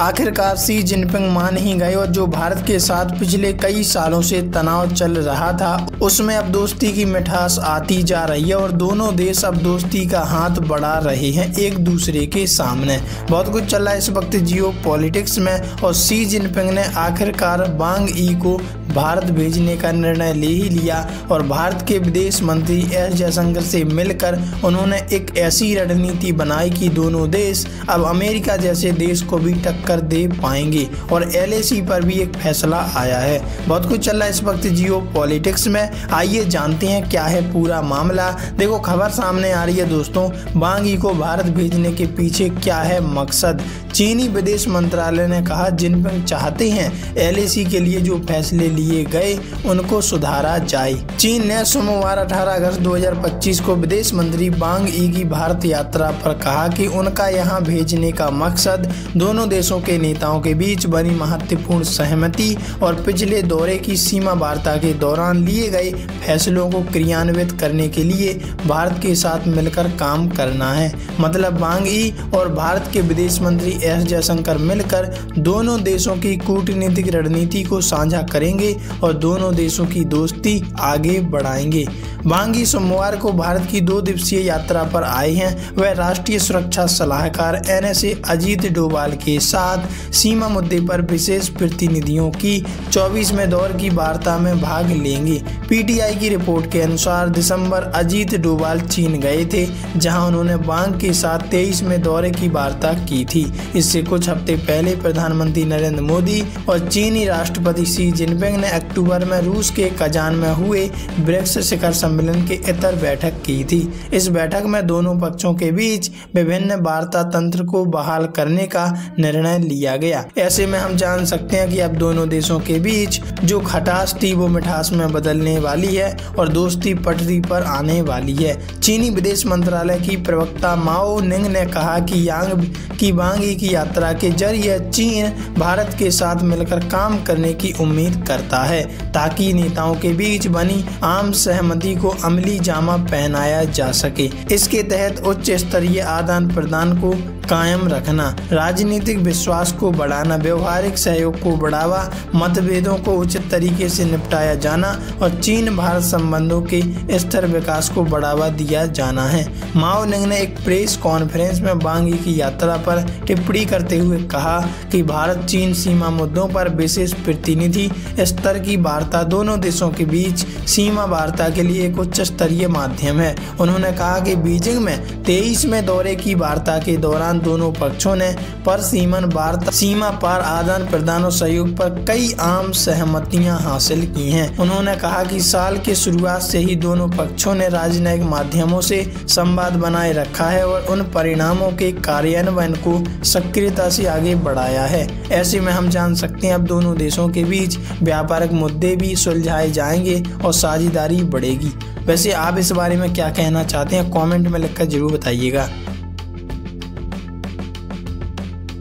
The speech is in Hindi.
आखिरकार शी जिनपिंग मान ही गए और जो भारत के साथ पिछले कई सालों से तनाव चल रहा था उसमें अब दोस्ती की मिठास आती जा रही है और दोनों देश अब दोस्ती का हाथ बढ़ा रहे हैं एक दूसरे के सामने। बहुत कुछ चल रहा है इस वक्त जियो पॉलिटिक्स में और शी जिनपिंग ने आखिरकार वांग यी को भारत भेजने का निर्णय ले ही लिया और भारत के विदेश मंत्री एस जयशंकर से मिलकर उन्होंने एक ऐसी रणनीति बनाई कि दोनों देश अब अमेरिका जैसे देश को भी टक्कर दे पाएंगे और एलएसी पर भी एक फैसला आया है। बहुत कुछ चल रहा है इस वक्त जियो पॉलिटिक्स में, आइए जानते हैं क्या है पूरा मामला। देखो खबर सामने आ रही है दोस्तों, वांग यी को भारत भेजने के पीछे क्या है मकसद। चीनी विदेश मंत्रालय ने कहा जिनपिंग चाहते हैं एलएसी के लिए जो फैसले लिए गए उनको सुधारा जाए। चीन ने सोमवार 18 अगस्त 2025 को विदेश मंत्री वांग यी की भारत यात्रा पर कहा कि उनका यहां भेजने का मकसद दोनों देशों के नेताओं के बीच बनी महत्वपूर्ण सहमति और पिछले दौरे की सीमा वार्ता के दौरान लिए गए फैसलों को क्रियान्वित करने के लिए भारत के साथ मिलकर काम करना है। मतलब वांग यी और भारत के विदेश मंत्री एस जयशंकर मिलकर दोनों देशों की कूटनीतिक रणनीति को साझा करेंगे और दोनों देशों की दोस्ती आगे बढ़ाएंगे। वांग यी सोमवार को भारत की 2 दिवसीय यात्रा पर आए हैं। वह राष्ट्रीय सुरक्षा सलाहकार NSA अजीत डोभाल के साथ सीमा मुद्दे पर विशेष प्रतिनिधियों की 24वें दौर की वार्ता में भाग लेंगे। PTI की रिपोर्ट के अनुसार दिसंबर अजीत डोभाल चीन गए थे जहां उन्होंने वांग के साथ 23वें दौरे की वार्ता की थी। इससे कुछ हफ्ते पहले प्रधानमंत्री नरेंद्र मोदी और चीनी राष्ट्रपति शी जिनपिंग ने अक्टूबर में रूस के कजान में हुए ब्रिक्स शिखर सम्मेलन के इतर बैठक की थी। इस बैठक में दोनों पक्षों के बीच विभिन्न वार्ता तंत्र को बहाल करने का निर्णय लिया गया। ऐसे में हम जान सकते हैं कि अब दोनों देशों के बीच जो खटास थी वो मिठास में बदलने वाली है और दोस्ती पटरी पर आने वाली है। चीनी विदेश मंत्रालय की प्रवक्ता माओ निंग ने कहा कि वांग यी की यात्रा के जरिए चीन भारत के साथ मिलकर काम करने की उम्मीद करता है ताकि नेताओं के बीच बनी आम सहमति को अमली जामा पहनाया जा सके। इसके तहत उच्च स्तरीय आदान प्रदान को कायम रखना, राजनीतिक विश्वास को बढ़ाना, व्यवहारिक सहयोग को बढ़ावा, मतभेदों को उचित तरीके से निपटाया जाना और चीन भारत संबंधों के स्थिर विकास को बढ़ावा दिया जाना है। माओ निंग ने एक प्रेस कॉन्फ्रेंस में वांग यी की यात्रा पर टिप्पणी करते हुए कहा कि भारत चीन सीमा मुद्दों पर विशेष प्रतिनिधि स्तर की वार्ता दोनों देशों के बीच सीमा वार्ता के लिए एक उच्च स्तरीय माध्यम है। उन्होंने कहा कि बीजिंग में 23वें दौरे की वार्ता के दौरान दोनों पक्षों ने सीमा पार आदान प्रदान और सहयोग पर कई आम सहमतियां हासिल की हैं। उन्होंने कहा कि साल के शुरुआत से ही दोनों पक्षों ने राजनयिक माध्यमों से संवाद बनाए रखा है और उन परिणामों के कार्यान्वयन को सक्रियता से आगे बढ़ाया है। ऐसे में हम जान सकते हैं अब दोनों देशों के बीच व्यापारिक मुद्दे भी सुलझाए जाएंगे और साझेदारी बढ़ेगी। वैसे आप इस बारे में क्या कहना चाहते हैं कमेंट में लिखकर जरूर बताइएगा।